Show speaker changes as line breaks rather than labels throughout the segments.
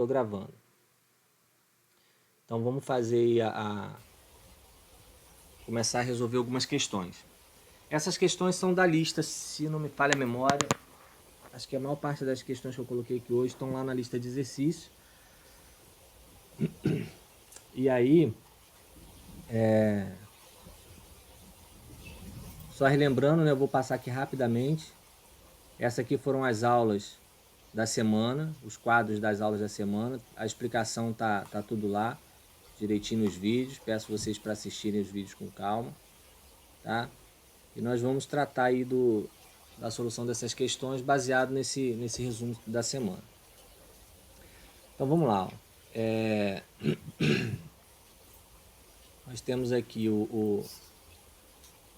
Estou gravando. Então vamos fazer começar a resolver algumas questões. Essas questões são da lista, se não me falha a memória. Acho que a maior parte das questões que eu coloquei aqui hoje estão lá na lista de exercícios. E aí, só relembrando, né, eu vou passar aqui rapidamente. Essas aqui foram as aulas da semana, os quadros das aulas da semana. A explicação tá tudo lá, direitinho nos vídeos. Peço vocês para assistirem os vídeos com calma, tá? E nós vamos tratar aí da solução dessas questões baseado nesse resumo da semana. Então vamos lá. Ó. Nós temos aqui o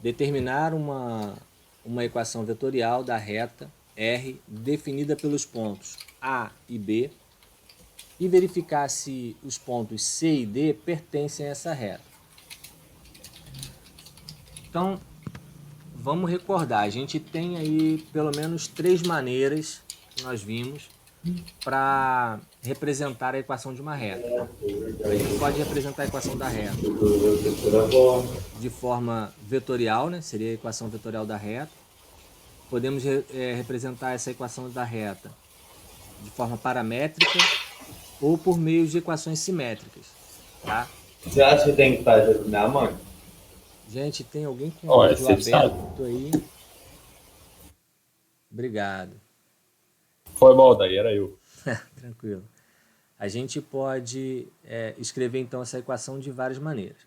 determinar uma equação vetorial da reta R definida pelos pontos A e B e verificar se os pontos C e D pertencem a essa reta. Então, vamos recordar, a gente tem aí pelo menos 3 maneiras que nós vimos para representar a equação de uma reta. A gente pode representar a equação da reta de forma vetorial, né? Seria a equação vetorial da reta. Podemos representar essa equação da reta de forma paramétrica ou por meio de equações simétricas, tá?
Você acha que tem que fazer na mãe?
Gente, tem alguém com o vídeo aberto aí? Obrigado.
Foi mal, daí era eu.
Tranquilo. A gente pode escrever então essa equação de várias maneiras.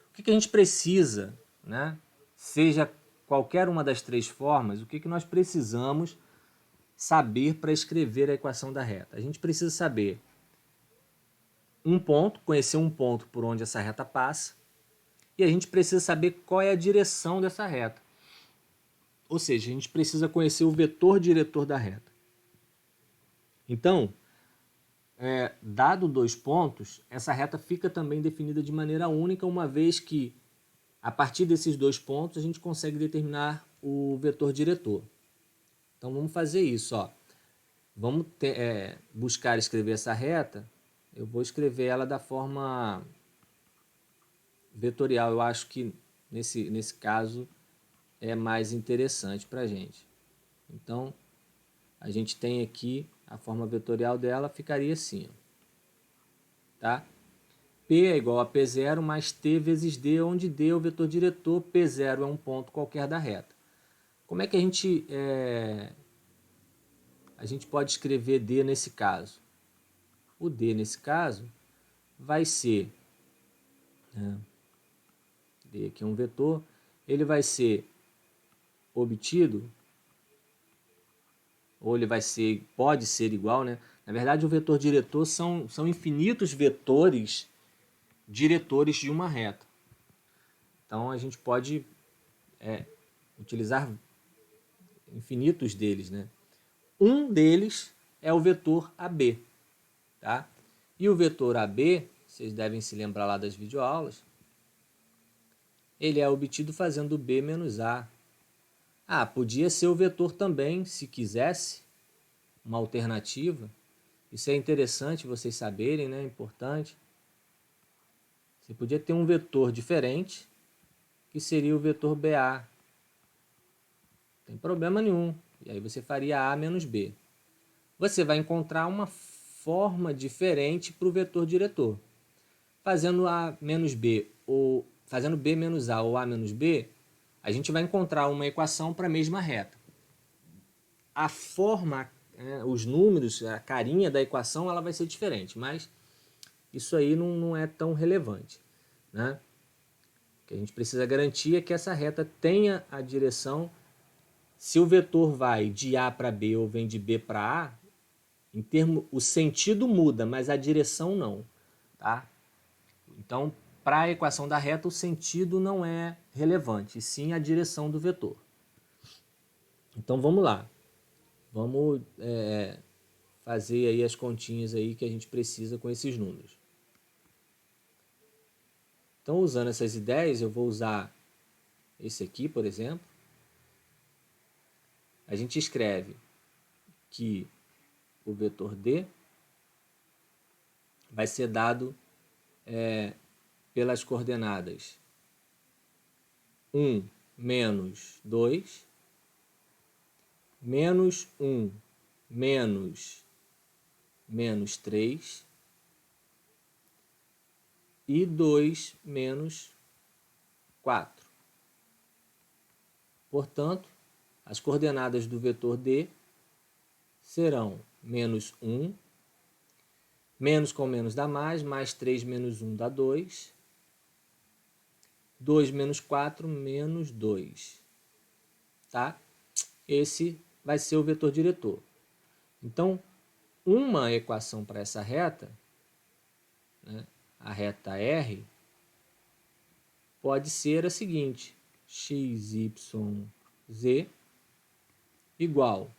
O que a gente precisa, né? Seja qualquer uma das 3 formas, o que nós precisamos saber para escrever a equação da reta? A gente precisa saber um ponto, conhecer um ponto por onde essa reta passa, e a gente precisa saber qual é a direção dessa reta. Ou seja, a gente precisa conhecer o vetor diretor da reta. Então, dado 2 pontos, essa reta fica também definida de maneira única, uma vez que, a partir desses 2 pontos, a gente consegue determinar o vetor diretor. Então, vamos fazer isso. Ó. Vamos buscar escrever essa reta. Eu vou escrever ela da forma vetorial. Eu acho que, nesse caso, é mais interessante para a gente. Então, a gente tem aqui a forma vetorial dela, ficaria assim. Ó. Tá? P é igual a P0 mais T vezes D, onde D é o vetor diretor, P0 é um ponto qualquer da reta. Como é que a gente pode escrever D nesse caso? O D nesse caso vai ser, D aqui é um vetor, ele vai ser obtido, ou ele pode ser igual, né? Na verdade, o vetor diretor são infinitos vetores diretores de uma reta. Então, a gente pode utilizar infinitos deles, né? Um deles é o vetor AB, tá? E o vetor AB, vocês devem se lembrar lá das videoaulas, ele é obtido fazendo B menos A. Ah, podia ser o vetor também, se quisesse, uma alternativa. Isso é interessante vocês saberem, né? É importante. Você podia ter um vetor diferente, que seria o vetor BA. Não tem problema nenhum. E aí você faria A menos B. Você vai encontrar uma forma diferente para o vetor diretor. Fazendo A menos B, ou fazendo B menos A ou A menos B, a gente vai encontrar uma equação para a mesma reta. A forma, os números, a carinha da equação, ela vai ser diferente, mas isso aí não é tão relevante, né? O que a gente precisa garantir é que essa reta tenha a direção. Se o vetor vai de A para B ou vem de B para A, o sentido muda, mas a direção não, tá? Então, para a equação da reta, o sentido não é relevante, sim a direção do vetor. Então, vamos lá. Vamos fazer aí as continhas aí que a gente precisa com esses números. Então, usando essas ideias, eu vou usar esse aqui, por exemplo. A gente escreve que o vetor D vai ser dado pelas coordenadas 1 menos 2, menos 1 menos 3 e 2 menos 4. Portanto, as coordenadas do vetor D serão menos 1, menos com menos dá mais 3 menos 1 dá 2, 2 menos 4 menos 2. Tá? Esse vai ser o vetor diretor. Então, uma equação para essa reta, né, a reta R, pode ser a seguinte: x, y, z igual.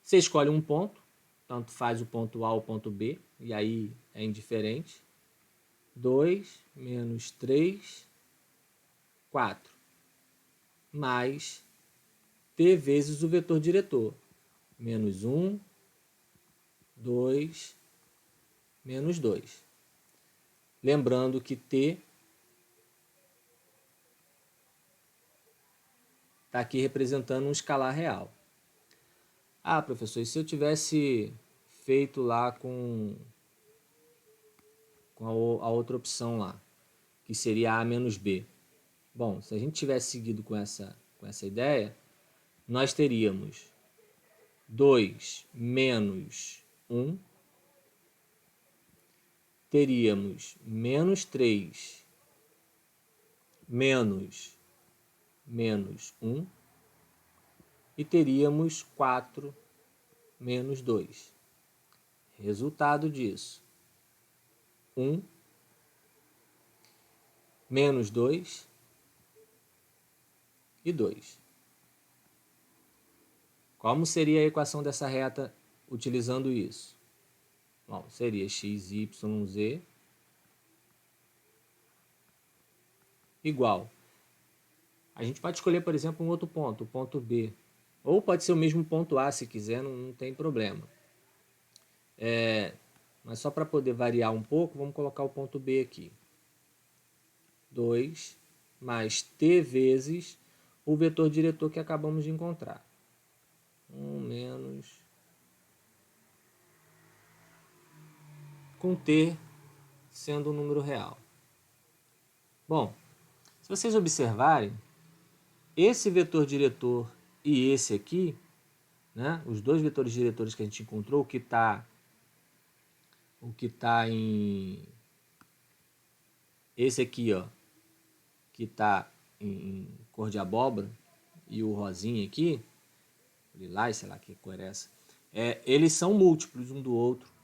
Você escolhe um ponto, tanto faz o ponto A ou o ponto B, e aí é indiferente. 2 menos 3, 4, mais t vezes o vetor diretor. Menos 1, 2, menos 2. Lembrando que t está aqui representando um escalar real. Ah, professor, e se eu tivesse feito lá com a outra opção lá, que seria A menos B? Bom, se a gente tivesse seguido com essa ideia, nós teríamos 2 menos 1, teríamos menos 3 menos 1 e teríamos 4 menos 2. Resultado disso: 1 menos 2 e 2. Como seria a equação dessa reta utilizando isso? Bom, seria x, y, z igual. A gente pode escolher, por exemplo, um outro ponto, o ponto B. Ou pode ser o mesmo ponto A, se quiser, não tem problema. Mas só para poder variar um pouco, vamos colocar o ponto B aqui. 2 mais t vezes o vetor diretor que acabamos de encontrar. 1 menos... com t sendo um número real. Bom, se vocês observarem, esse vetor diretor e esse aqui, né, os dois vetores diretores que a gente encontrou, o que está em... esse aqui, ó, que está em cor de abóbora, e o rosinha aqui, lilás, sei lá que cor é essa, eles são múltiplos um do outro.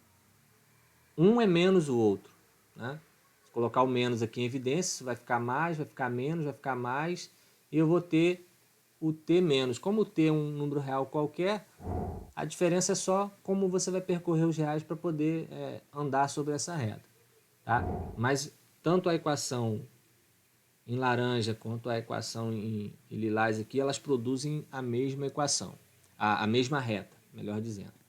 Um é menos o outro, né? Se colocar o menos aqui em evidência, isso vai ficar mais, vai ficar menos, vai ficar mais, e eu vou ter o t menos. Como o t é um número real qualquer, a diferença é só como você vai percorrer os reais para poder andar sobre essa reta. Tá? Mas tanto a equação em laranja quanto a equação em lilás aqui, elas produzem a mesma equação, a mesma reta, melhor dizendo.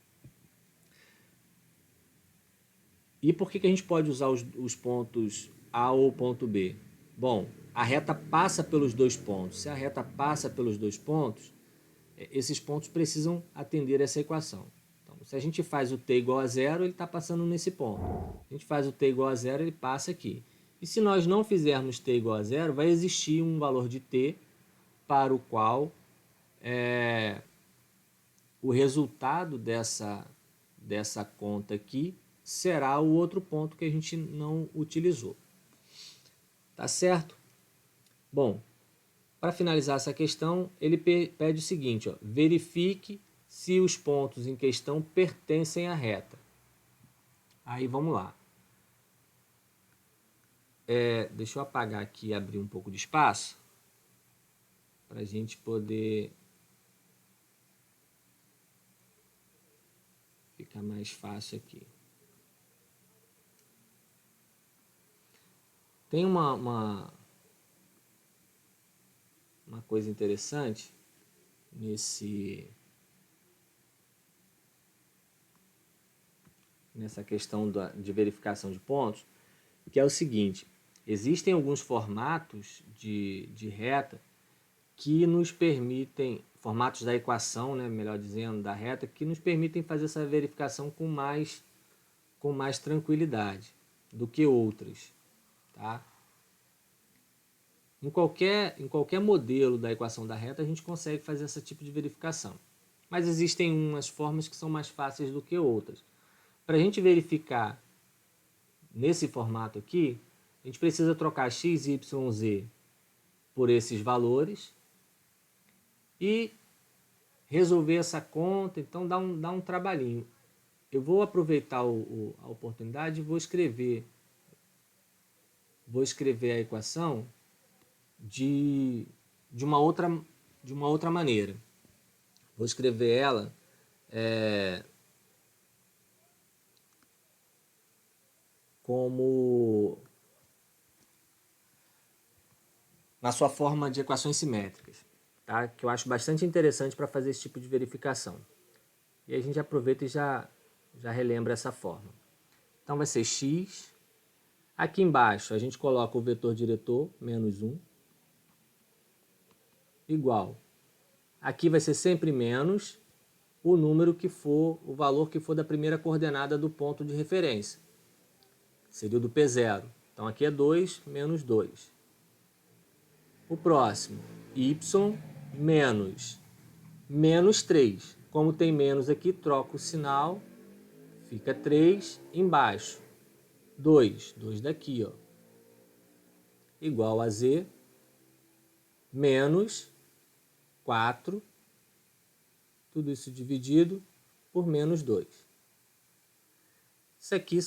E por que a gente pode usar os pontos A ou ponto B? Bom, a reta passa pelos dois pontos. Se a reta passa pelos dois pontos, esses pontos precisam atender essa equação. Então, se a gente faz o t igual a zero, ele está passando nesse ponto. Se a gente faz o t igual a zero, ele passa aqui. E se nós não fizermos t igual a zero, vai existir um valor de t para o qual o resultado dessa conta aqui será o outro ponto que a gente não utilizou. Tá certo? Bom, para finalizar essa questão, ele pede o seguinte, ó, verifique se os pontos em questão pertencem à reta. Aí vamos lá. Deixa eu apagar aqui e abrir um pouco de espaço para a gente poder ficar mais fácil aqui. Tem uma coisa interessante nessa questão de verificação de pontos, que é o seguinte: existem alguns formatos de reta que nos permitem, formatos da equação, né, melhor dizendo, da reta, que nos permitem fazer essa verificação com mais tranquilidade do que outras. Tá? Em qualquer modelo da equação da reta, a gente consegue fazer esse tipo de verificação. Mas existem umas formas que são mais fáceis do que outras. Para a gente verificar nesse formato aqui, a gente precisa trocar x, y, z por esses valores e resolver essa conta. Então dá um trabalhinho. Eu vou aproveitar a oportunidade e vou escrever a equação de uma outra maneira. Vou escrever ela como na sua forma de equações simétricas, tá? Que eu acho bastante interessante para fazer esse tipo de verificação. E a gente aproveita e já relembra essa forma. Então vai ser x. Aqui embaixo a gente coloca o vetor diretor, menos 1, igual. Aqui vai ser sempre menos o número que for, o valor que for da primeira coordenada do ponto de referência. Seria o do P0. Então aqui é 2 menos 2. O próximo, y menos 3. Como tem menos aqui, troca o sinal, fica 3 embaixo. 2 daqui, ó. Igual a z menos 4, tudo isso dividido por menos 2. Isso aqui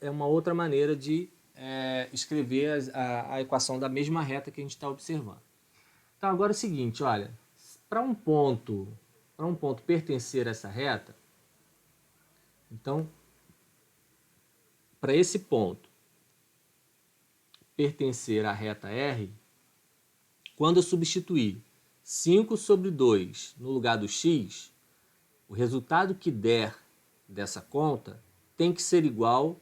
é uma outra maneira de escrever a equação da mesma reta que a gente está observando. Então agora é o seguinte, olha, para um ponto pertencer a essa reta, então, para esse ponto pertencer à reta R, quando eu substituir 5 sobre 2 no lugar do x, o resultado que der dessa conta tem que ser igual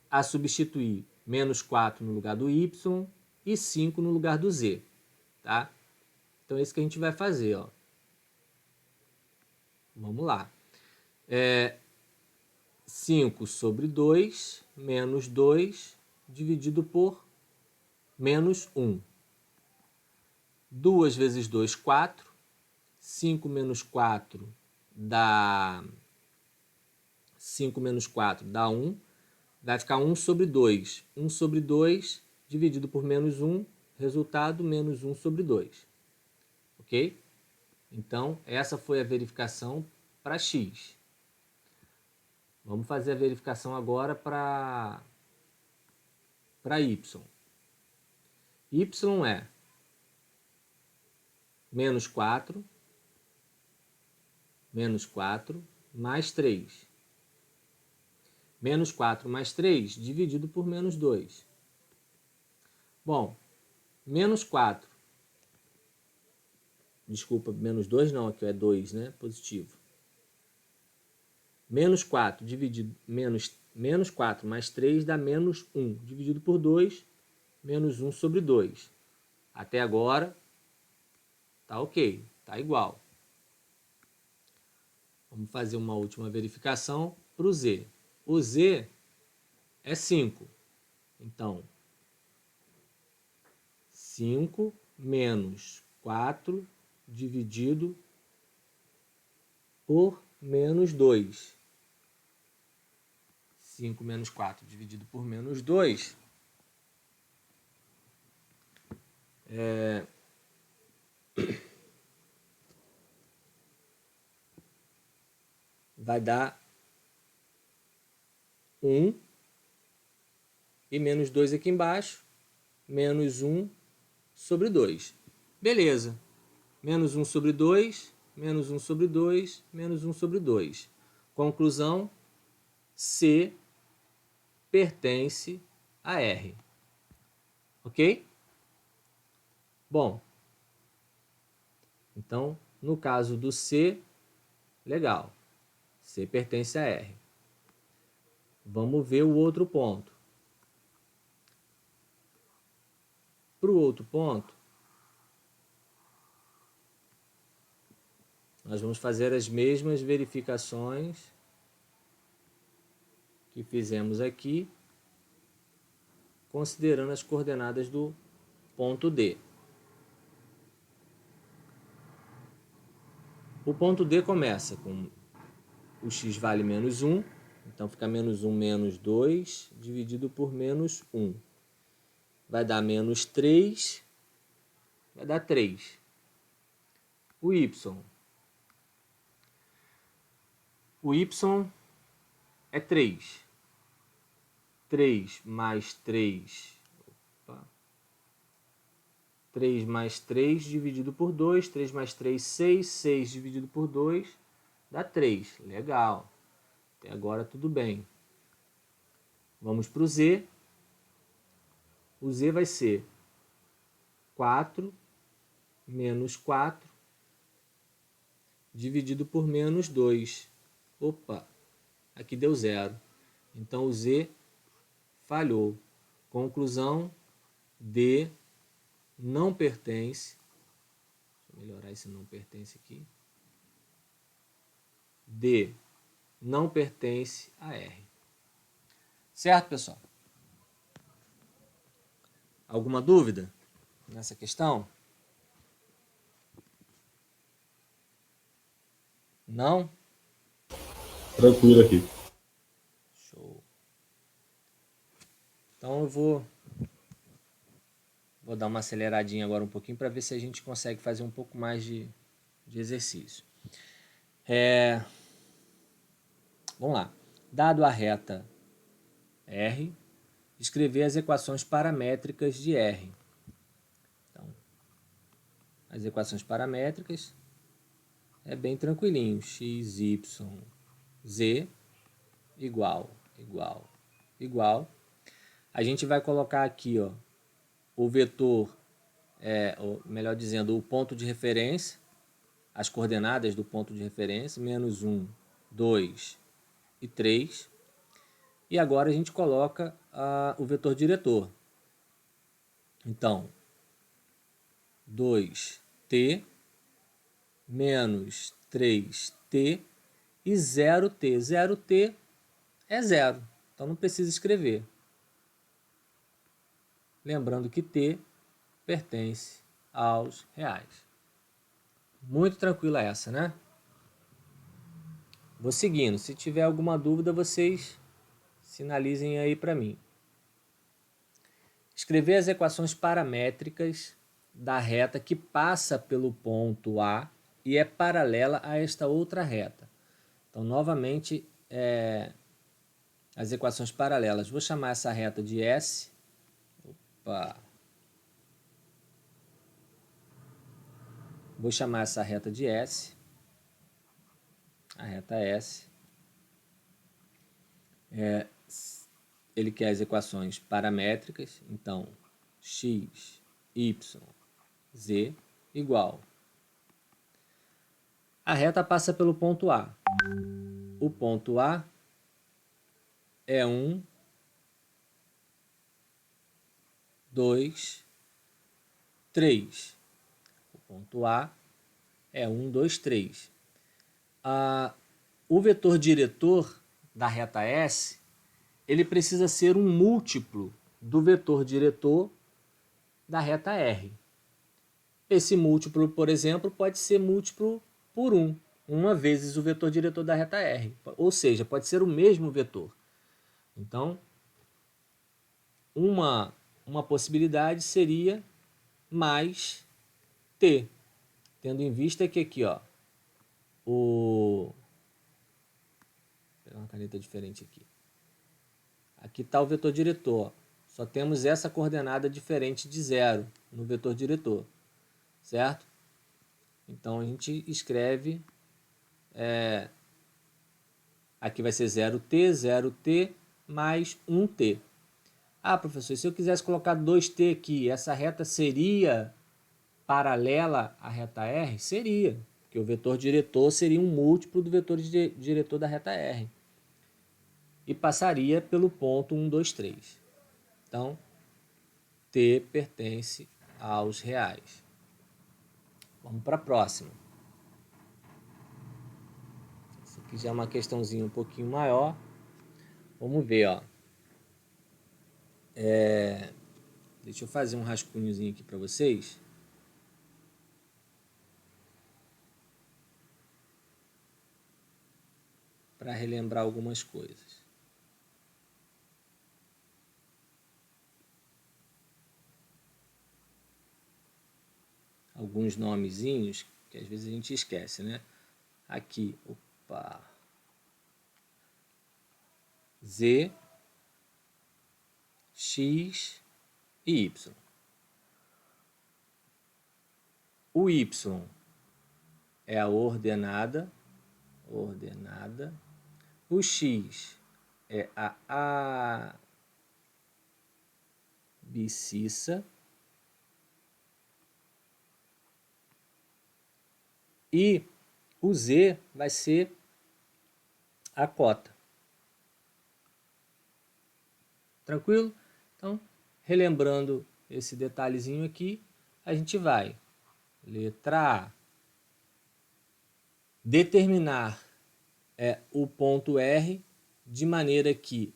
a substituir menos 4 no lugar do y e 5 no lugar do z. Tá? Então é isso que a gente vai fazer. Ó. Vamos lá. 5 sobre 2 menos 2 dividido por menos 1. 2 vezes 2, 4. 5 menos 4 dá 1. Vai ficar 1 sobre 2. 1 sobre 2 dividido por menos 1. Resultado, menos 1 sobre 2. Ok? Então, essa foi a verificação para x. Vamos fazer a verificação agora para y. Y é menos 4 mais 3. Menos 4 mais 3 dividido por menos 2. Bom, menos 4. Desculpa, menos 2 não, aqui é 2, né? Positivo. Menos 4 dividido, menos 4 mais 3 dá menos 1. Dividido por 2, menos 1 sobre 2. Até agora, tá ok, tá igual. Vamos fazer uma última verificação para o z. O z é 5. Então, 5 menos 4 dividido por menos 2. 5 menos 4 dividido por menos 2 vai dar 1 e menos 2 aqui embaixo, menos 1 sobre 2. Beleza. Menos 1 sobre 2, menos 1 sobre 2, menos 1 sobre 2. Conclusão, C pertence a R. Ok? Bom, então, no caso do C, legal. C pertence a R. Vamos ver o outro ponto. Para o outro ponto, nós vamos fazer as mesmas verificações que fizemos aqui, considerando as coordenadas do ponto D. O ponto D começa com o x vale menos 1, então fica menos 1 menos 2 dividido por menos 1. Vai dar menos 3, vai dar 3. O y é 3. 3 mais 3. 3 mais 3 dividido por 2. 3 mais 3, 6. 6 dividido por 2 dá 3. Legal. Até agora tudo bem. Vamos para o z. O z vai ser 4 menos 4 dividido por menos 2. Opa, aqui deu 0. Então o z falhou. Conclusão, D não pertence. Deixa eu melhorar esse não pertence aqui. D não pertence a R. Certo, pessoal? Alguma dúvida nessa questão? Não?
Tranquilo aqui.
Show. Então eu vou dar uma aceleradinha agora um pouquinho para ver se a gente consegue fazer um pouco mais de exercício. Vamos lá. Dado a reta R, escrever as equações paramétricas de R. Então, as equações paramétricas é bem tranquilinho. X, Y, Z igual. A gente vai colocar aqui, ó, o vetor, ou melhor dizendo, o ponto de referência, as coordenadas do ponto de referência, menos 1, 2 e 3. E agora a gente coloca o vetor diretor. Então, 2t menos 3t e 0t. 0t é 0, então não precisa escrever. Lembrando que t pertence aos reais. Muito tranquila essa, né? Vou seguindo. Se tiver alguma dúvida, vocês sinalizem aí para mim. Escrever as equações paramétricas da reta que passa pelo ponto A e é paralela a esta outra reta. Então, novamente, as equações paralelas. Vou chamar essa reta de S. Vou chamar essa reta de S. A reta S. Ele quer as equações paramétricas. Então, x, y, z igual. A reta passa pelo ponto A. O ponto A é 1, 2, 3. O ponto A é 1, 2, 3. O vetor diretor da reta S, ele precisa ser um múltiplo do vetor diretor da reta R. Esse múltiplo, por exemplo, pode ser múltiplo por 1. 1 vezes o vetor diretor da reta R. Ou seja, pode ser o mesmo vetor. Então, uma possibilidade seria mais t. Tendo em vista que aqui, ó, vou pegar uma caneta diferente aqui. Aqui está o vetor diretor. Só temos essa coordenada diferente de 0 no vetor diretor. Certo? Então, a gente escreve... aqui vai ser 0t mais 1t. Ah, professor, e se eu quisesse colocar 2t aqui, essa reta seria paralela à reta R? Seria, porque o vetor diretor seria um múltiplo do vetor diretor da reta R. e passaria pelo ponto 1, 2, 3. Então, T pertence aos reais. Vamos para a próxima. Essa aqui já é uma questãozinha um pouquinho maior. Vamos ver, ó. Deixa eu fazer um rascunhozinho aqui para vocês. Para relembrar algumas coisas. Alguns nomezinhos que às vezes a gente esquece, né? Aqui, opa. Z, X e Y. O Y é a ordenada. O X é a abscissa. E o Z vai ser a cota. Tranquilo? Então, relembrando esse detalhezinho aqui, a gente vai. Letra A. Determinar o ponto R de maneira que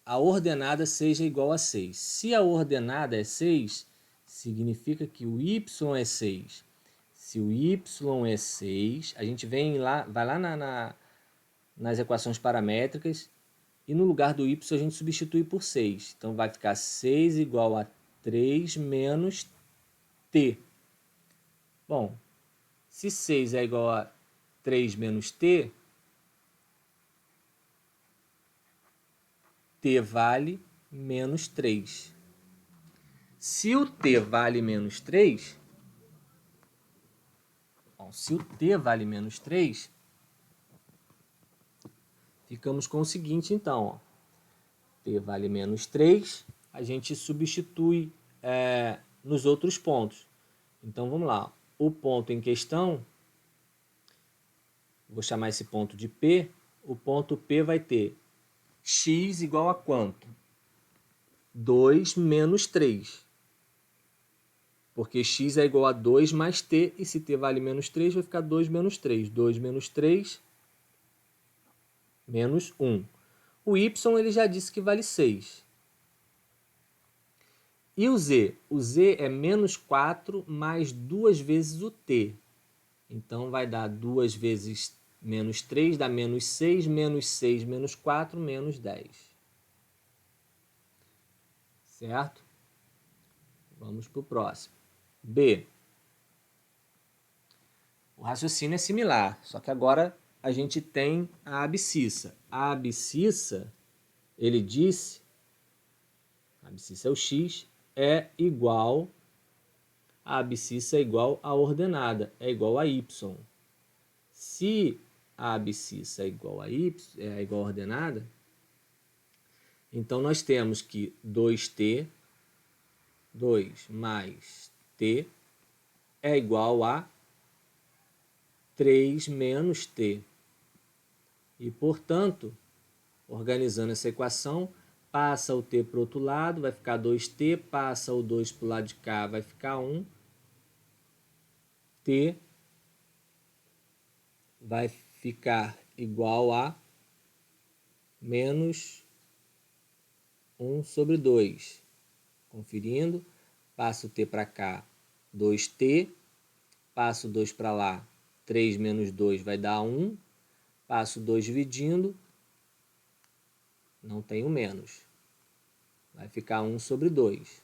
a ordenada seja igual a 6. Se a ordenada é 6, significa que o Y é 6. Se o Y é 6, a gente vai lá nas equações paramétricas e no lugar do Y a gente substitui por 6. Então vai ficar 6 igual a 3 menos T. Bom, se 6 é igual a 3 menos T, T vale menos 3. Se o T vale menos 3, se o T vale menos 3, ficamos com o seguinte, então. Ó. T vale menos 3, a gente substitui nos outros pontos. Então, vamos lá. O ponto em questão, vou chamar esse ponto de P. O ponto P vai ter x igual a quanto? 2 menos 3. Porque x é igual a 2 mais t, e se t vale menos 3, vai ficar 2 menos 3. 2 menos 3, menos 1. O y ele já disse que vale 6. E o z? O z é menos 4 mais 2 vezes o t. Então vai dar 2 vezes menos 3, dá menos 6 menos 4, menos 10. Certo? Vamos para o próximo. B. O raciocínio é similar, só que agora a gente tem a abscissa. A abscissa, ele disse, a abscissa é o x, é igual, a abscissa é igual à ordenada, é igual a y. Se a abscissa é igual a y, é igual à ordenada, então nós temos que 2t, 2 mais t, é igual a 3 menos t. E, portanto, organizando essa equação, passa o t para o outro lado, vai ficar 2t, passa o 2 para o lado de cá, vai ficar 1. T vai ficar igual a menos 1 sobre 2. Conferindo, passa o t para cá, 2t, passa o 2 para lá, 3 menos 2 vai dar 1, passo 2 dividindo, não tenho menos, vai ficar 1 sobre 2.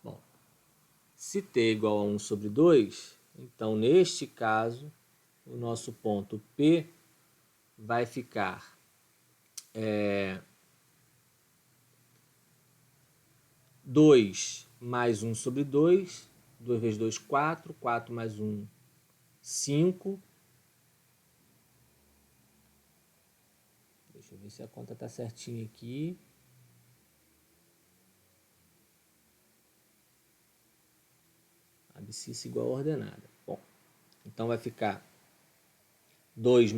Bom, se t é igual a 1 sobre 2, então neste caso, o nosso ponto P vai ficar 2 mais 1 sobre 2, 2 vezes 2, 4, 4 mais 1, 5. Deixa eu ver se a conta está certinha aqui. Abscissa igual a ordenada. Bom, então vai ficar 2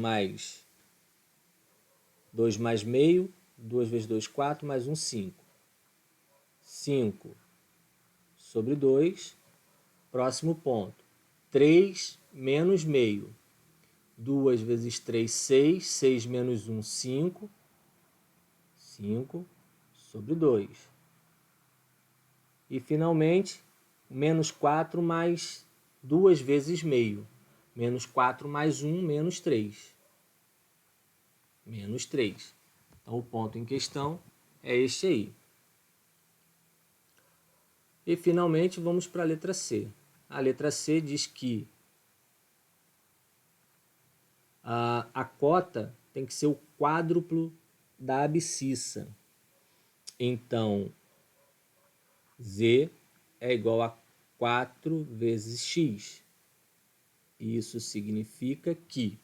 2 mais meio, 2 vezes 2, 4, mais 1, 5. 5 sobre 2, próximo ponto. 3 menos meio. 2 vezes 3, 6. 6 menos 1, 5. 5 sobre 2. E, finalmente, menos 4 mais 2 vezes meio. Menos 4 mais 1, menos 3. Menos 3. Então, o ponto em questão é este aí. E, finalmente, vamos para a letra C. A letra C diz que a cota tem que ser o quádruplo da abscissa. Então, Z é igual a 4 vezes X. Isso significa que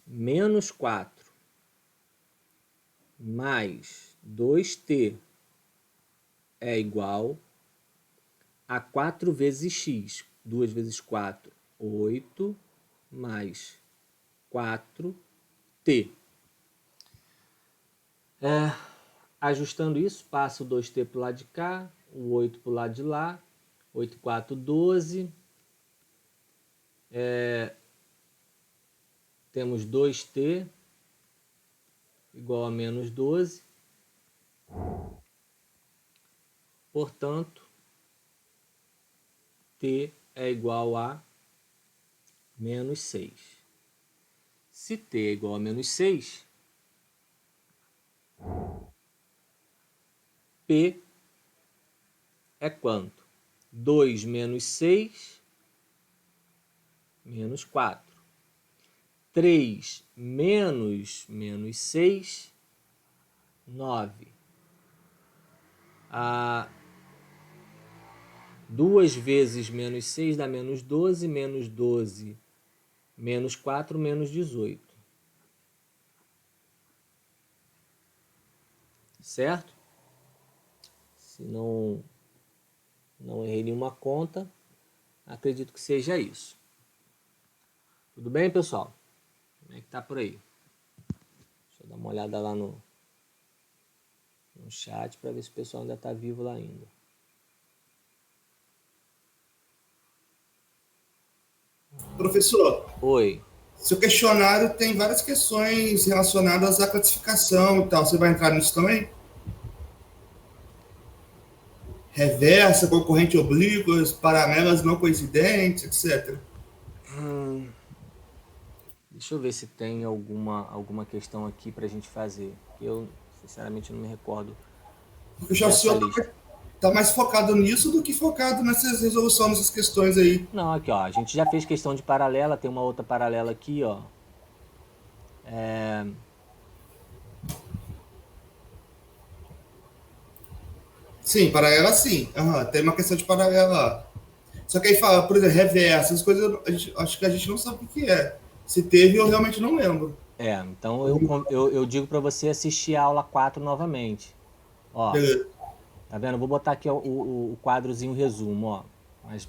menos 4 mais 2t é igual a 4 vezes x. 2 vezes 4, 8, mais 4t. Ajustando isso, passa o 2t para o lado de cá, o 8 para o lado de lá. 8, 4, 12. Temos 2t igual a menos 12. Portanto, t é igual a menos 6. Se t é igual a menos 6, P é quanto? 2 menos 6, menos 4. 3 menos 6, 9. 2 vezes menos 6 dá menos 12, menos 12, menos 4, menos 18. Certo? Se não errei nenhuma conta, acredito que seja isso. Tudo bem, pessoal? Como é que tá por aí? Deixa eu dar uma olhada lá no chat para ver se o pessoal ainda está vivo lá ainda.
Professor,
Oi.
seu questionário tem várias questões relacionadas à classificação e tal. Você vai entrar nisso também? Reversa, concorrente oblíquas, paralelas não coincidentes, etc.
Deixa eu ver se tem alguma questão aqui para a gente fazer. Eu, sinceramente, não me recordo.
Porque já o senhor está mais focado nisso do que focado nessas resoluções dessas questões aí.
Não, aqui, ó. A gente já fez questão de paralela. Tem uma outra paralela aqui, ó.
Sim, paralela sim. Tem uma questão de paralela lá. Só que aí fala, por exemplo, reversa, essas coisas, acho que a gente não sabe o que é. Se teve, eu realmente não lembro.
Então eu digo para você assistir a aula 4 novamente. Ó,
Beleza.
tá vendo? Eu vou botar aqui o quadrozinho resumo, ó. Mas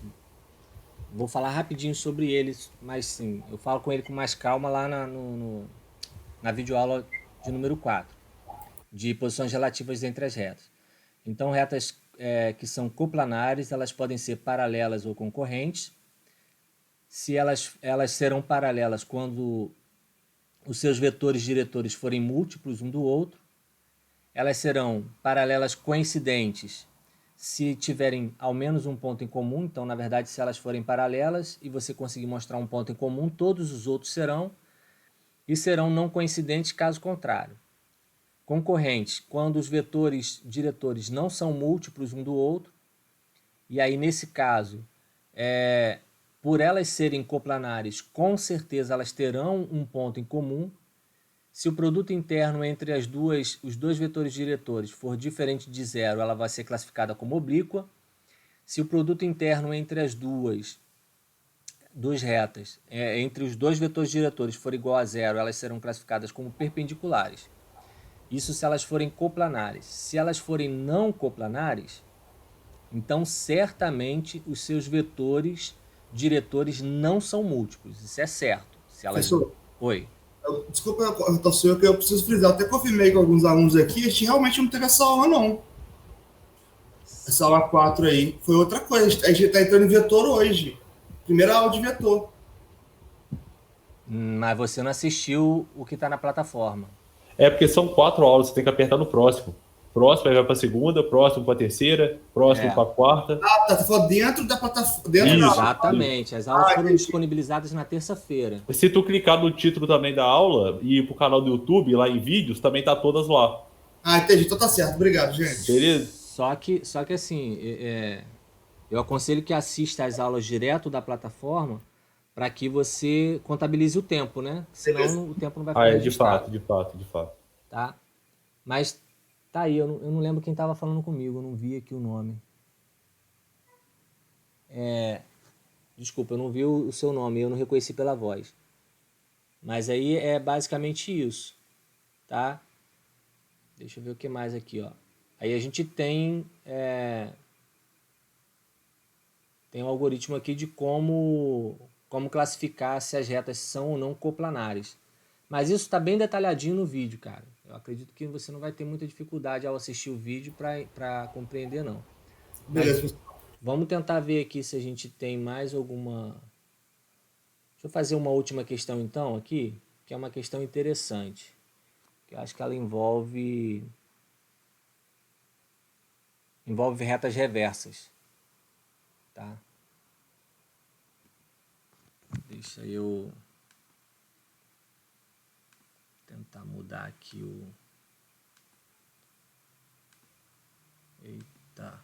vou falar rapidinho sobre ele, mas sim, eu falo com ele com mais calma lá na videoaula de número 4, de posições relativas entre as retas. Então, retas que são coplanares, elas podem ser paralelas ou concorrentes. Se elas serão paralelas quando os seus vetores diretores forem múltiplos um do outro. Elas serão paralelas coincidentes se tiverem ao menos um ponto em comum. Então, na verdade, se elas forem paralelas e você conseguir mostrar um ponto em comum, todos os outros serão. E serão não coincidentes caso contrário. Concorrentes, quando os vetores diretores não são múltiplos um do outro. E aí, nesse caso, por elas serem coplanares, com certeza elas terão um ponto em comum. Se o produto interno entre os dois vetores diretores for diferente de zero, ela vai ser classificada como oblíqua. Se o produto interno entre as duas retas, entre os dois vetores diretores, for igual a zero, elas serão classificadas como perpendiculares. Isso se elas forem coplanares. Se elas forem não coplanares, então certamente os seus vetores diretores não são múltiplos. Isso é certo. Se elas...
Professor,
Oi.
Desculpa, eu que eu preciso frisar. Eu até confirmei com alguns alunos aqui, a gente realmente não teve essa aula, não. Essa aula 4 aí. Foi outra coisa. A gente está entrando em vetor hoje. Primeira aula de vetor.
Mas você não assistiu o que está na plataforma.
É porque são 4 aulas, você tem que apertar no próximo. Próximo aí vai para a segunda, próximo para a terceira, próximo
É.
para a quarta.
Ah, tá. Você falou dentro da plataforma. Dentro da aula.
Exatamente. As aulas foram disponibilizadas na terça-feira.
Se tu clicar no título também da aula e ir pro canal do YouTube, lá em vídeos, também tá todas lá.
Ah, entendi. Então tá certo. Obrigado, gente.
Beleza?
Só que assim, eu aconselho que assista às aulas direto da plataforma para que você contabilize o tempo, né? Senão o tempo não vai ficar
Ah, é,
registrado.
de fato.
Tá? Mas tá aí, eu não lembro quem estava falando comigo, eu não vi aqui o nome. Desculpa, eu não vi o seu nome, eu não reconheci pela voz. Mas aí é basicamente isso, tá? Deixa eu ver o que mais aqui, ó. Aí a gente tem um algoritmo aqui de como classificar se as retas são ou não coplanares. Mas isso está bem detalhadinho no vídeo, cara. Eu acredito que você não vai ter muita dificuldade ao assistir o vídeo para compreender, não.
Beleza.
Vamos tentar ver aqui se a gente tem mais alguma... Deixa eu fazer uma última questão então aqui, que é uma questão interessante. Que eu acho que ela envolve retas reversas. Tá? Deixa eu tentar mudar aqui o... Eita.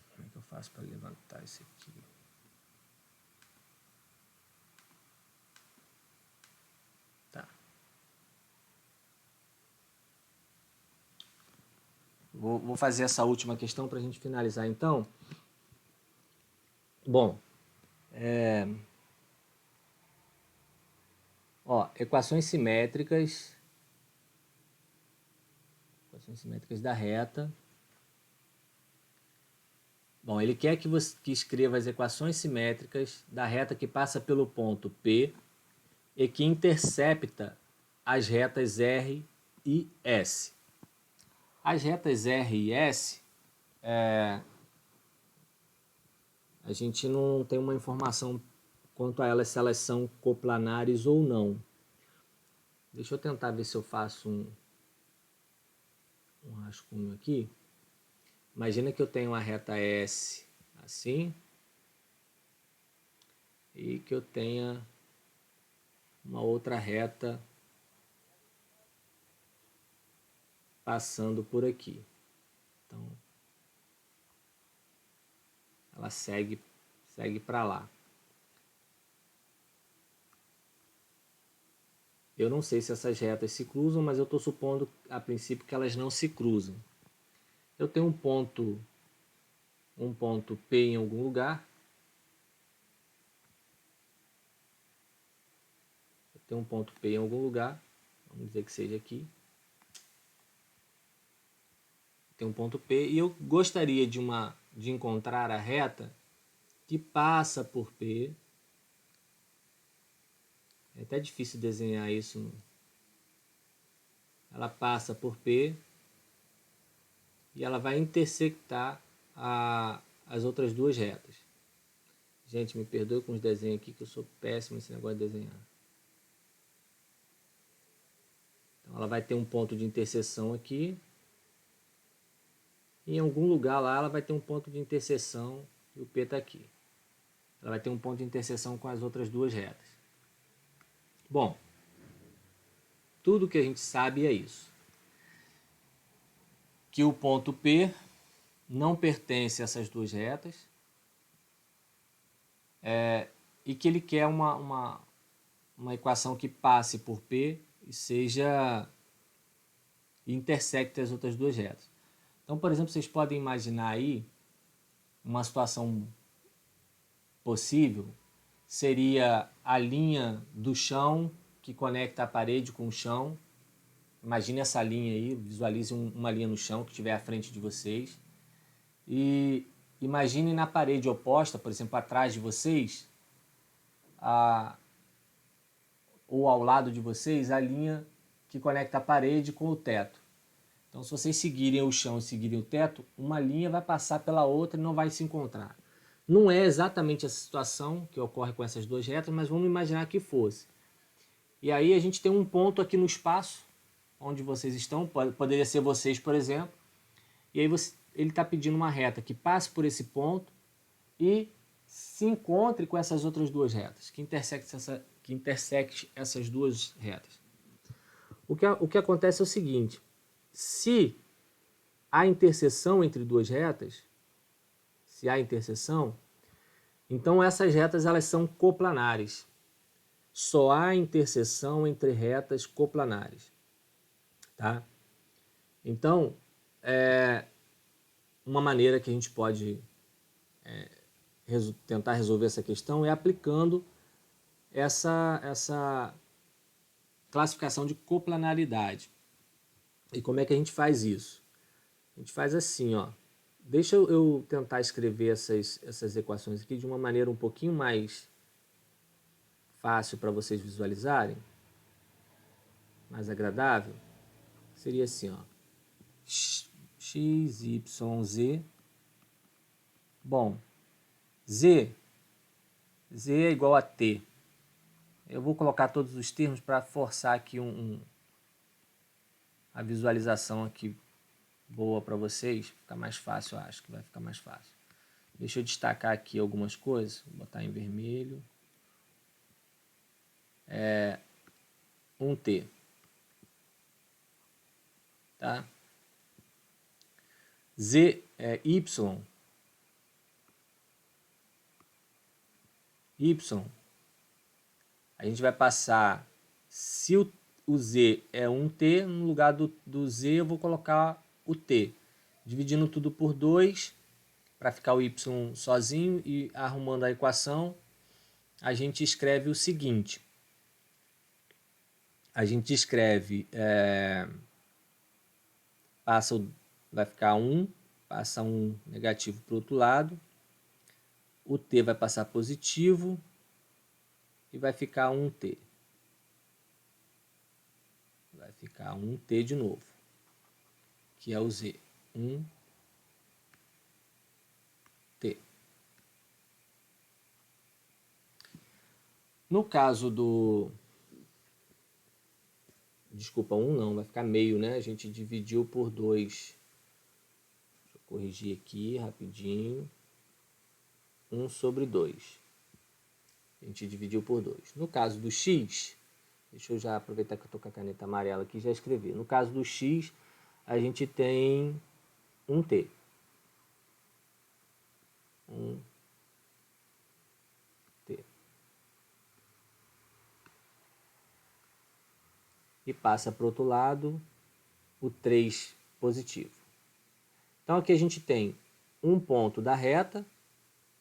Como é que eu faço para levantar isso aqui? Tá. Vou fazer essa última questão para a gente finalizar então. Bom, equações simétricas da reta. Bom, ele quer que você escreva as equações simétricas da reta que passa pelo ponto P e que intercepta as retas R e S. As retas R e S, a gente não tem uma informação quanto a elas, se elas são coplanares ou não. Deixa eu tentar ver se eu faço um rascunho aqui. Imagina que eu tenho uma reta S assim e que eu tenha uma outra reta passando por aqui. Então, ela segue para lá. Eu não sei se essas retas se cruzam, mas eu estou supondo a princípio que elas não se cruzam. Eu tenho um ponto P em algum lugar. Vamos dizer que seja aqui. Tem um ponto P e eu gostaria de encontrar a reta que passa por P. É até difícil desenhar isso. Ela passa por P e ela vai intersectar as outras duas retas. Gente, me perdoe com os desenhos aqui, que eu sou péssimo nesse negócio de desenhar. Então ela vai ter um ponto de interseção aqui. E em algum lugar lá ela vai ter um ponto de interseção e o P está aqui. Ela vai ter um ponto de interseção com as outras duas retas. Bom, tudo que a gente sabe é isso. Que o ponto P não pertence a essas duas retas e que ele quer uma equação que passe por P e intersecte as outras duas retas. Então, por exemplo, vocês podem imaginar aí uma situação possível, seria a linha do chão que conecta a parede com o chão. Imagine essa linha aí, visualize uma linha no chão que estiver à frente de vocês. E imagine na parede oposta, por exemplo, atrás de vocês, ou ao lado de vocês a linha que conecta a parede com o teto. Então, se vocês seguirem o chão e seguirem o teto, uma linha vai passar pela outra e não vai se encontrar. Não é exatamente essa situação que ocorre com essas duas retas, mas vamos imaginar que fosse. E aí a gente tem um ponto aqui no espaço onde vocês estão, poderia ser vocês, por exemplo, e aí ele está pedindo uma reta que passe por esse ponto e se encontre com essas outras duas retas, que intersecte essas duas retas. O que acontece é o seguinte: se há interseção entre duas retas, então essas retas elas são coplanares. Só há interseção entre retas coplanares. Tá? Então, uma maneira que a gente pode tentar resolver essa questão é aplicando essa classificação de coplanaridade. E como é que a gente faz isso? A gente faz assim, ó. Deixa eu tentar escrever essas equações aqui de uma maneira um pouquinho mais fácil para vocês visualizarem, mais agradável. Seria assim, ó. X, Y, Z. Bom, Z é igual a T. Eu vou colocar todos os termos para forçar aqui a visualização aqui boa para vocês. Fica mais fácil, eu acho que vai ficar mais fácil. Deixa eu destacar aqui algumas coisas. Vou botar em vermelho. 1T. Tá? Z é Y. A gente vai passar, se o Z é 1T, no lugar do Z eu vou colocar o T. Dividindo tudo por 2, para ficar o Y sozinho e arrumando a equação, a gente escreve o seguinte. A gente escreve, vai ficar 1, passa um negativo para o outro lado, o T vai passar positivo e vai ficar 1T. Vai ficar 1T de novo, que é o Z. 1T. No caso do... Desculpa, 1 não, vai ficar meio, né? A gente dividiu por 2. Deixa eu corrigir aqui rapidinho. 1 sobre 2. A gente dividiu por 2. No caso do X, deixa eu já aproveitar que eu estou com a caneta amarela aqui e já escrevi. No caso do X, a gente tem 1T. 1T. E passa para o outro lado o 3 positivo. Então aqui a gente tem um ponto da reta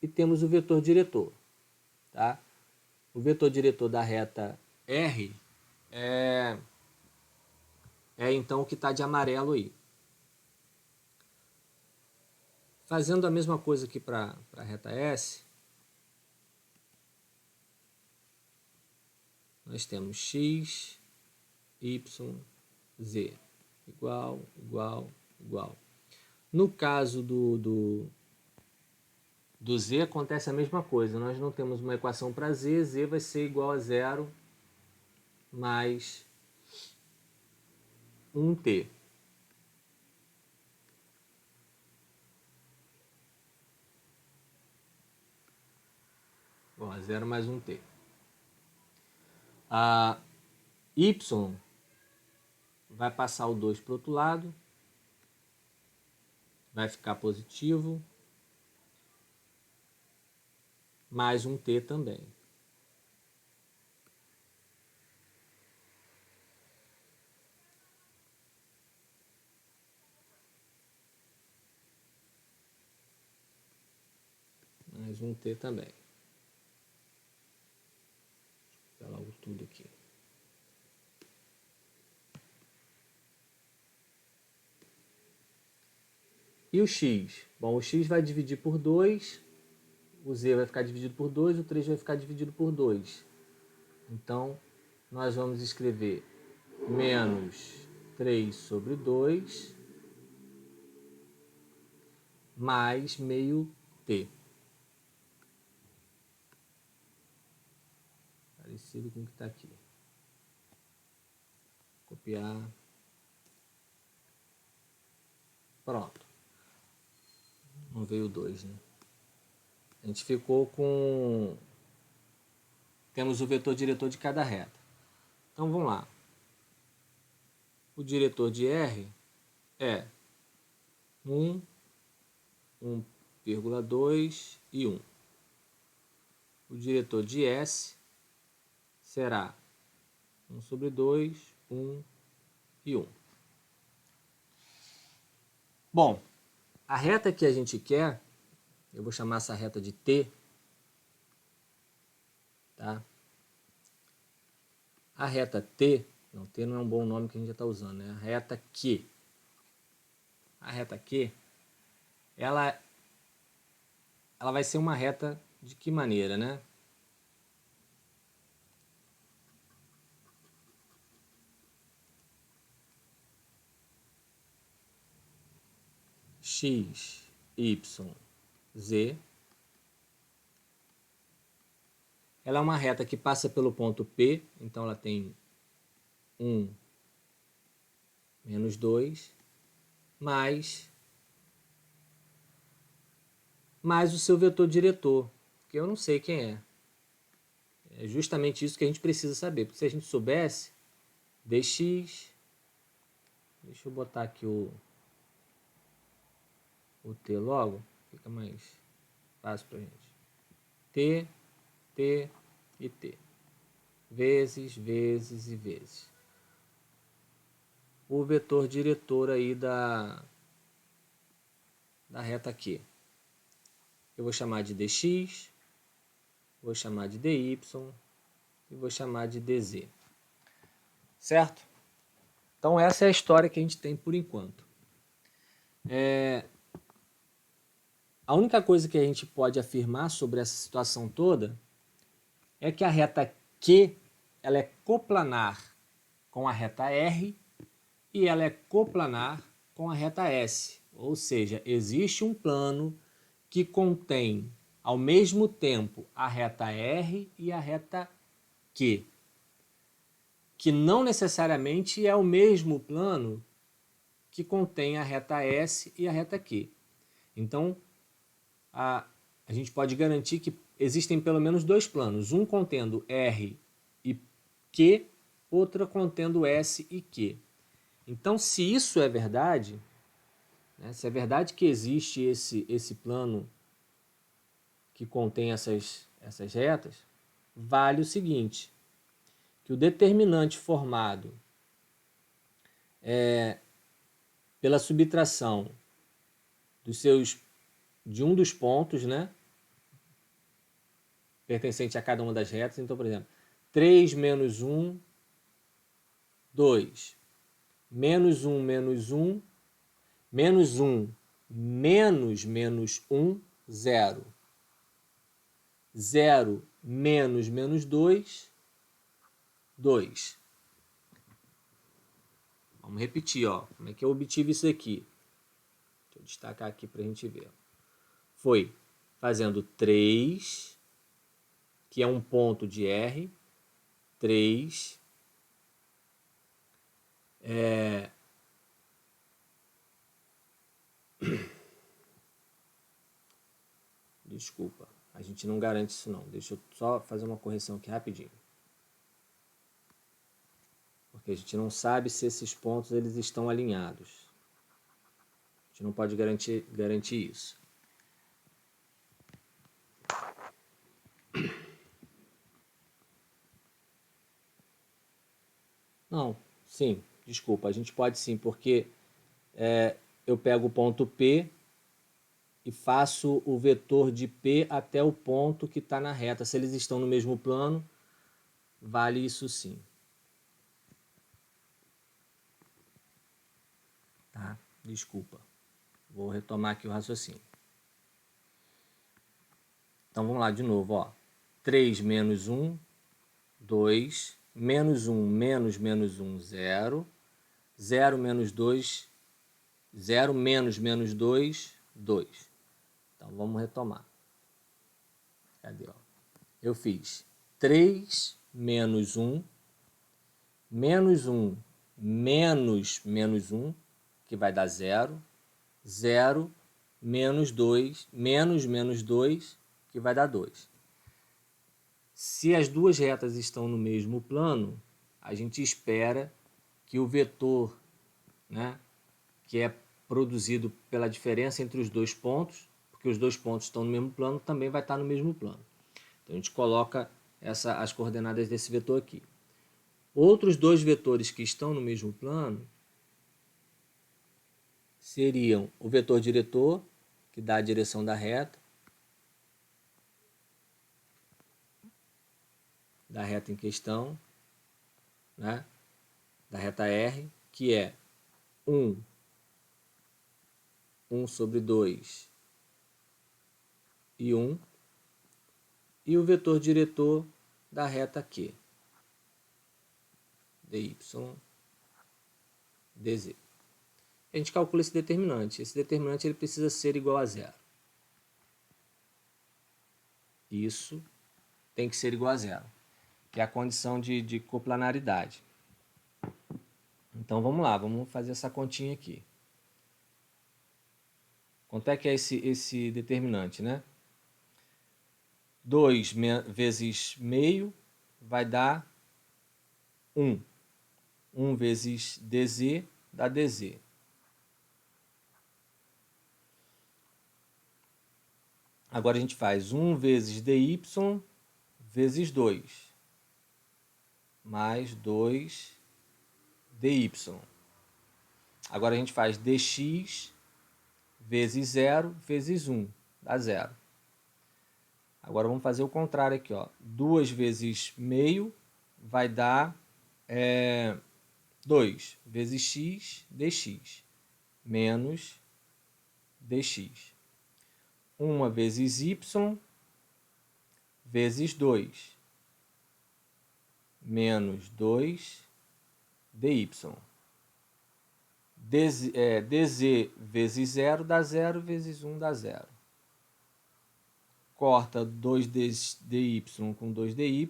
e temos o vetor diretor. Tá? O vetor diretor da reta R é então o que está de amarelo aí. Fazendo a mesma coisa aqui para a reta S, nós temos X, Y, Z. Igual. No caso do Z acontece a mesma coisa. Nós não temos uma equação para Z. Z vai ser igual a 0 mais 1T. Bom, 0 mais 1T. A Y vai passar o 2 para o outro lado. Vai ficar positivo. Mais 1T também. Mais 1T também. Deixa eu pegar logo tudo aqui. E o X? Bom, o X vai dividir por 2, o Z vai ficar dividido por 2, o 3 vai ficar dividido por 2. Então, nós vamos escrever menos 3 sobre 2 mais meio t. Parecido com o que está aqui. Copiar. Pronto. Não veio 2, né? A gente ficou com... Temos o vetor diretor de cada reta. Então, vamos lá. O diretor de R é 1, 1,2 e 1. O diretor de S será 1 sobre 2, 1 e 1. Bom, a reta que a gente quer, eu vou chamar essa reta de T, tá? A reta T, não, T não é um bom nome que a gente já está usando, né? A reta Q. A reta Q, ela vai ser uma reta de que maneira, né? X, Y, Z. Ela é uma reta que passa pelo ponto P, então ela tem 1, menos 2, mais o seu vetor diretor, que eu não sei quem é. É justamente isso que a gente precisa saber, porque se a gente soubesse, dx, deixa eu botar aqui o t logo, fica mais fácil para a gente. T, T e T. Vezes, vezes e vezes. O vetor diretor aí da reta aqui. Eu vou chamar de dx, vou chamar de dy e vou chamar de dz. Certo? Então essa é a história que a gente tem por enquanto. A única coisa que a gente pode afirmar sobre essa situação toda é que a reta Q ela é coplanar com a reta R e ela é coplanar com a reta S. Ou seja, existe um plano que contém ao mesmo tempo a reta R e a reta Q, que não necessariamente é o mesmo plano que contém a reta S e a reta Q. Então, a gente pode garantir que existem pelo menos dois planos, um contendo R e Q, outro contendo S e Q. Então, se isso é verdade, né, se é verdade que existe esse plano que contém essas retas, vale o seguinte, que o determinante formado pela subtração de um dos pontos, né, pertencente a cada uma das retas. Então, por exemplo, 3 menos 1, 2. Menos 1, menos 1. Menos 1, menos 1, 0. 0 menos 2, 2. Vamos repetir, ó. Como é que eu obtive isso aqui? Deixa eu destacar aqui para a gente ver. Foi fazendo 3, que é um ponto de R, 3, Desculpa, a gente não garante isso não. Deixa eu só fazer uma correção aqui rapidinho. Porque a gente não sabe se esses pontos eles estão alinhados. A gente não pode garantir isso. Não, sim, desculpa, a gente pode sim, porque eu pego o ponto P e faço o vetor de P até o ponto que está na reta. Se eles estão no mesmo plano, vale isso sim. Tá? Desculpa. Vou retomar aqui o raciocínio. Então vamos lá de novo. Ó. 3 menos 1, 2. menos 1 menos menos 1, 0. 0 menos 2, 0 menos menos 2, 2. Então, vamos retomar. Cadê? Ó? Eu fiz 3 menos 1, menos 1 menos menos 1, que vai dar 0. 0 menos 2, menos menos 2, que vai dar 2. Se as duas retas estão no mesmo plano, a gente espera que o vetor, né, que é produzido pela diferença entre os dois pontos, porque os dois pontos estão no mesmo plano, também vai estar no mesmo plano. Então a gente coloca as coordenadas desse vetor aqui. Outros dois vetores que estão no mesmo plano seriam o vetor diretor, que dá a direção da reta em questão, né? Da reta R, que é 1 sobre 2 e 1, e o vetor diretor da reta Q, dy, dz. A gente calcula esse determinante. Esse determinante ele precisa ser igual a 0. Isso tem que ser igual a 0, que é a condição de coplanaridade. Então vamos lá, vamos fazer essa continha aqui. Quanto é que é esse determinante, né? 2 vezes meio vai dar 1. 1 vezes dz dá dz. Agora a gente faz 1 vezes dy vezes 2, mais 2 dy. Agora a gente faz dx vezes 0 vezes 1, dá 0. Agora vamos fazer o contrário aqui, ó. 2 vezes meio vai dar 2 vezes x dx, menos dx. 1 vezes y vezes 2, menos 2 dy. dz vezes 0 dá 0, vezes 1 dá 0. Corta 2 dy com 2 dy,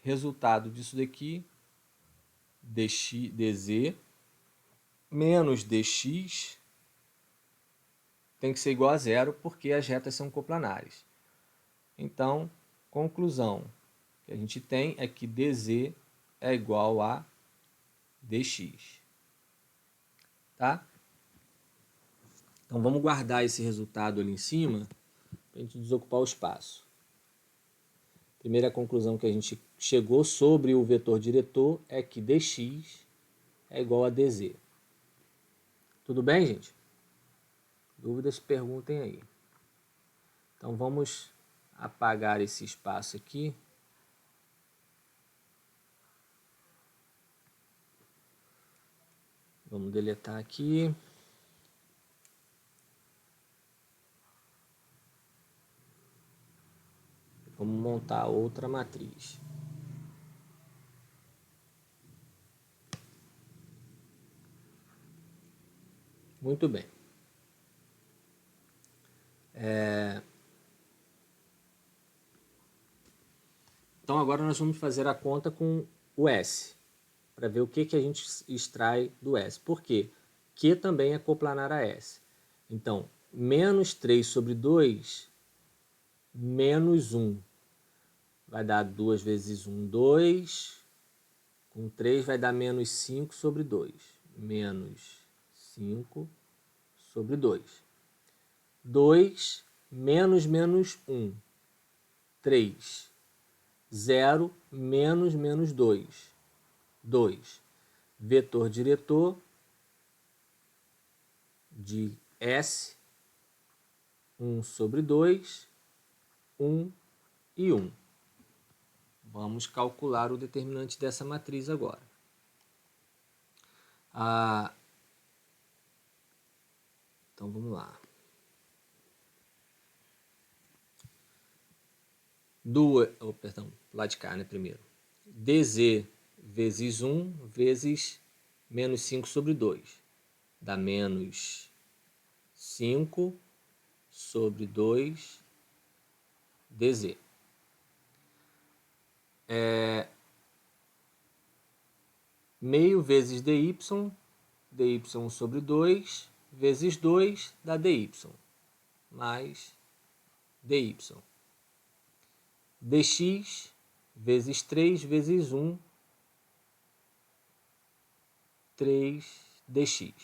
resultado disso daqui, dz menos dx tem que ser igual a 0, porque as retas são coplanares. Então, conclusão que a gente tem é que dz é igual a dx. Tá? Então, vamos guardar esse resultado ali em cima para a gente desocupar o espaço. Primeira conclusão que a gente chegou sobre o vetor diretor é que dx é igual a dz. Tudo bem, gente? Dúvidas, perguntem aí. Então vamos apagar esse espaço aqui. Vamos deletar aqui. Vamos montar outra matriz. Muito bem. Então agora nós vamos fazer a conta com o S, para ver o que a gente extrai do S. Por quê? Q também é coplanar a S. Então, menos 3 sobre 2, menos 1. Vai dar 2 vezes 1, 2. Com 3 vai dar menos 5 sobre 2. Menos 5 sobre 2. 2 menos menos 1. 3. 0 menos menos 2. 2. Vetor diretor de S, 1 sobre 2, 1 e 1. Vamos calcular o determinante dessa matriz agora. Então vamos lá. Perdão, lá de cá, né, primeiro. dz vezes 1 vezes menos 5 sobre 2. Dá menos 5 sobre 2 dz. Meio vezes dy sobre 2 vezes 2 dá dy, mais dy. Dx vezes 3 vezes 1, 3dx.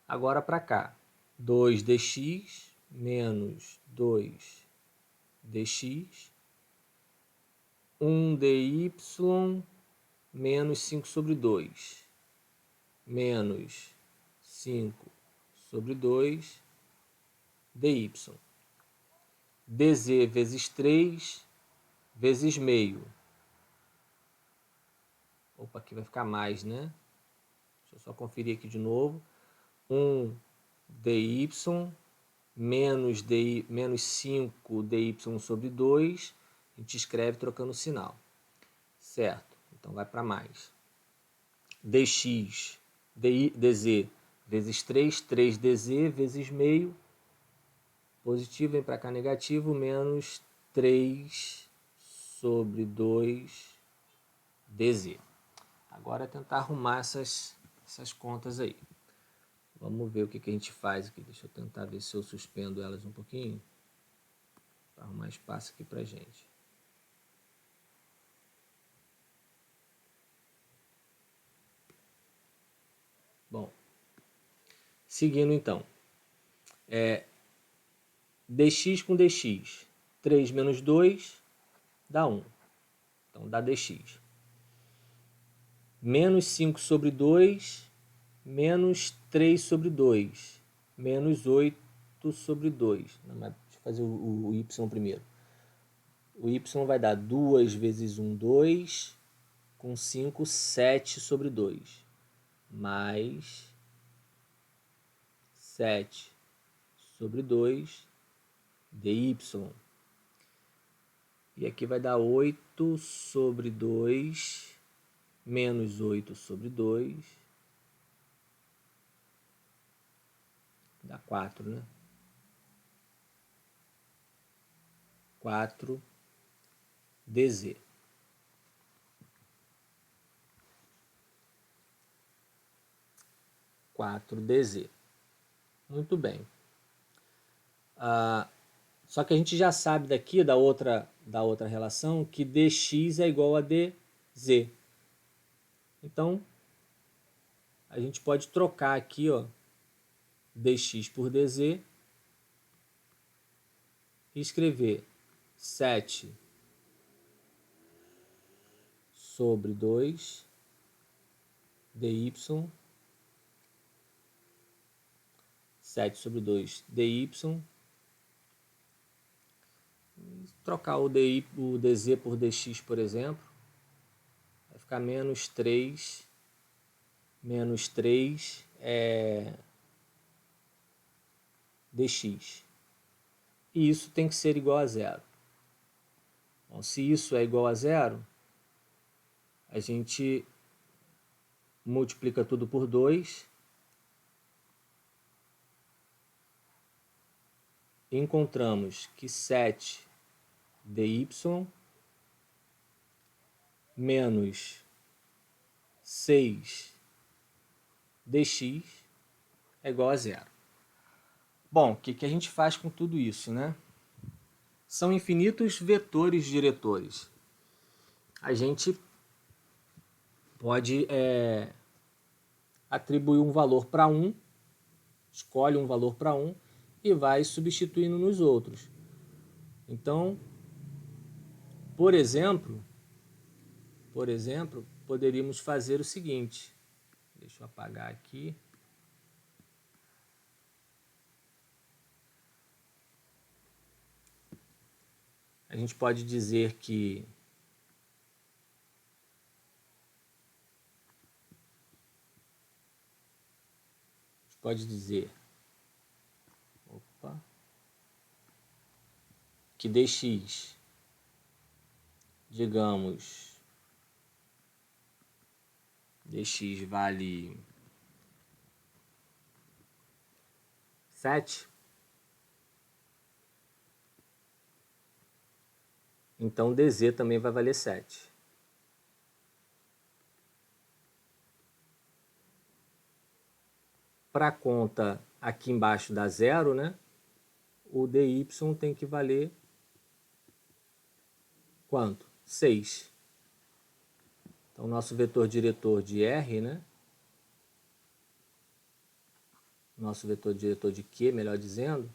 Agora para cá, 2dx menos 2dx, 1dy menos 5 sobre 2, menos 5 sobre 2 dy. dz vezes 3 vezes meio. Opa, aqui vai ficar mais, né? Deixa eu só conferir aqui de novo. 1 dy menos 5 dy sobre 2. A gente escreve trocando o sinal. Certo? Então vai para mais. dx, dz vezes 3, 3dz vezes meio. Positivo vem para cá negativo, menos 3 sobre 2 dz. Agora é tentar arrumar essas contas aí. Vamos ver o que a gente faz aqui. Deixa eu tentar ver se eu suspendo elas um pouquinho, para arrumar espaço aqui para a gente. Bom, seguindo então. Dx com dx. 3 menos 2 dá 1. Então dá dx. Menos 5 sobre 2, menos 3 sobre 2, menos 8 sobre 2. Não, mas deixa eu fazer o y primeiro. O y vai dar 2 vezes 1, 2, com 5, 7 sobre 2, mais 7 sobre 2 dy. E aqui vai dar 8 sobre 2, menos 8 sobre 2, dá 4, né? 4 dz. Muito bem. Só que a gente já sabe daqui da outra relação que dx é igual a dz. Então, a gente pode trocar aqui, ó, dx por dz e escrever 7 sobre 2 dy, 7 sobre 2 dy, trocar o dz por dx, por exemplo, vai ficar menos 3 dx. E isso tem que ser igual a zero. Bom, se isso é igual a zero, a gente multiplica tudo por 2 e encontramos que 7 dy menos 6 dx é igual a zero. Bom, o que a gente faz com tudo isso, né? São infinitos vetores diretores. A gente pode atribuir um valor para um, escolhe um valor para um e vai substituindo nos outros. Então, por exemplo, poderíamos fazer o seguinte. Deixa eu apagar aqui. A gente pode dizer que que dx digamos, dx vale 7, então dz também vai valer 7. Para a conta aqui embaixo dá 0, né? O dy tem que valer quanto? 6. Então, nosso vetor diretor de R, né? Nosso vetor diretor de Q, melhor dizendo,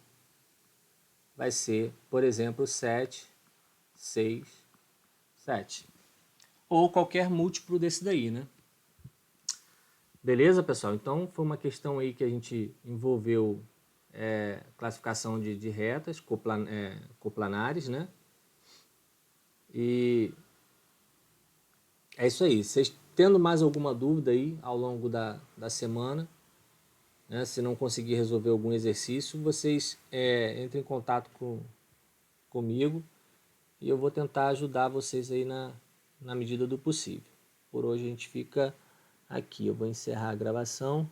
vai ser, por exemplo, 7, 6, 7. Ou qualquer múltiplo desse daí, né? Beleza, pessoal? Então, foi uma questão aí que a gente envolveu classificação de retas coplanares, né? E é isso aí. Vocês tendo mais alguma dúvida aí ao longo da semana, né? Se não conseguir resolver algum exercício, vocês entrem em contato comigo e eu vou tentar ajudar vocês aí na medida do possível. Por hoje a gente fica aqui. Eu vou encerrar a gravação.